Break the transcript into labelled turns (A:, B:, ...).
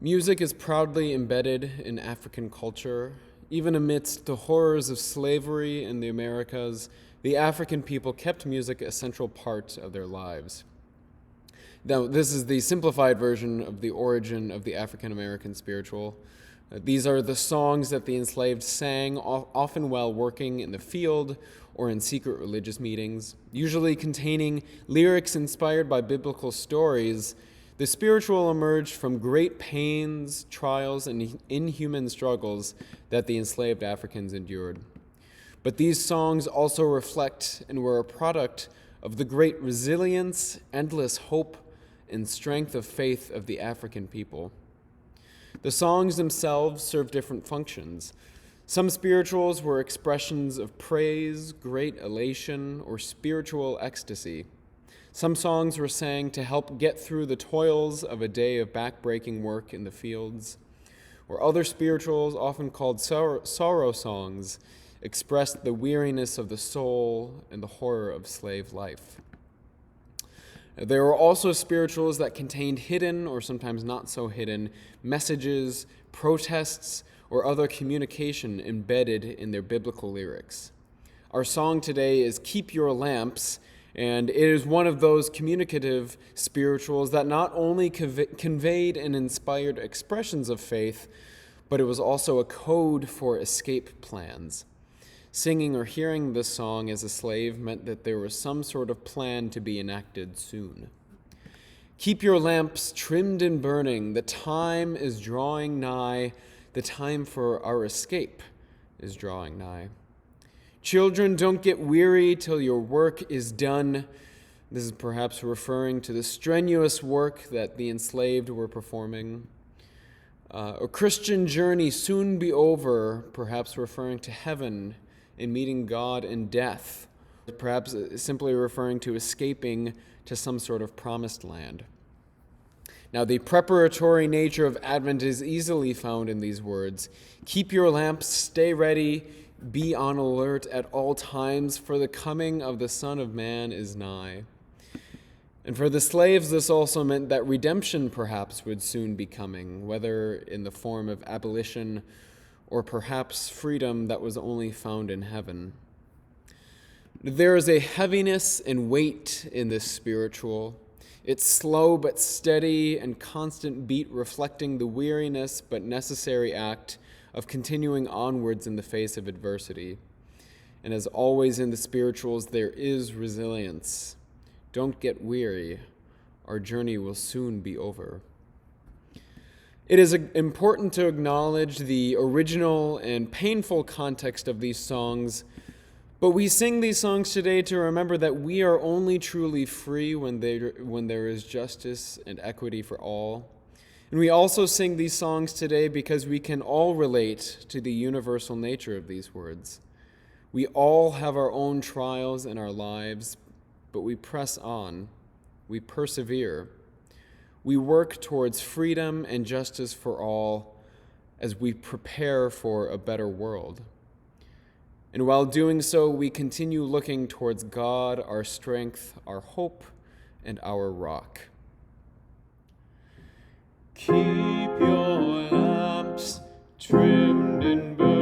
A: Music is proudly embedded in African culture. Even amidst the horrors of slavery in the Americas, the African people kept music a central part of their lives. Now, this is the simplified version of the origin of the African American spiritual. These are the songs that the enslaved sang, often while working in the field or in secret religious meetings, usually containing lyrics inspired by biblical stories. The spiritual emerged from great pains, trials, and inhuman struggles that the enslaved Africans endured. But these songs also reflect and were a product of the great resilience, endless hope, and strength of faith of the African people. The songs themselves serve different functions. Some spirituals were expressions of praise, great elation, or spiritual ecstasy. Some songs were sang to help get through the toils of a day of backbreaking work in the fields, or other spirituals, often called sorrow songs, expressed the weariness of the soul and the horror of slave life. There were also spirituals that contained hidden, or sometimes not so hidden, messages, protests, or other communication embedded in their biblical lyrics. Our song today is Keep Your Lamps, and it is one of those communicative spirituals that not only conveyed and inspired expressions of faith, but it was also a code for escape plans. Singing or hearing this song as a slave meant that there was some sort of plan to be enacted soon. Keep your lamps trimmed and burning. The time is drawing nigh. The time for our escape is drawing nigh. Children, don't get weary till your work is done. This is perhaps referring to the strenuous work that the enslaved were performing. A Christian journey soon be over, perhaps referring to heaven and meeting God in death, perhaps simply referring to escaping to some sort of promised land. Now, the preparatory nature of Advent is easily found in these words. Keep your lamps, stay ready, be on alert at all times, for the coming of the Son of Man is nigh. And for the slaves, this also meant that redemption perhaps would soon be coming, whether in the form of abolition or perhaps freedom that was only found in heaven. There is a heaviness and weight in this spiritual. It's slow but steady and constant beat, reflecting the weariness but necessary act of continuing onwards in the face of adversity. And as always in the spirituals, there is resilience. Don't get weary. Our journey will soon be over. It is important to acknowledge the original and painful context of these songs, but we sing these songs today to remember that we are only truly free when there is justice and equity for all. And we also sing these songs today because we can all relate to the universal nature of these words. We all have our own trials in our lives, but we press on, we persevere. We work towards freedom and justice for all as we prepare for a better world. And while doing so, we continue looking towards God, our strength, our hope, and our rock. Keep your lamps trimmed and burning.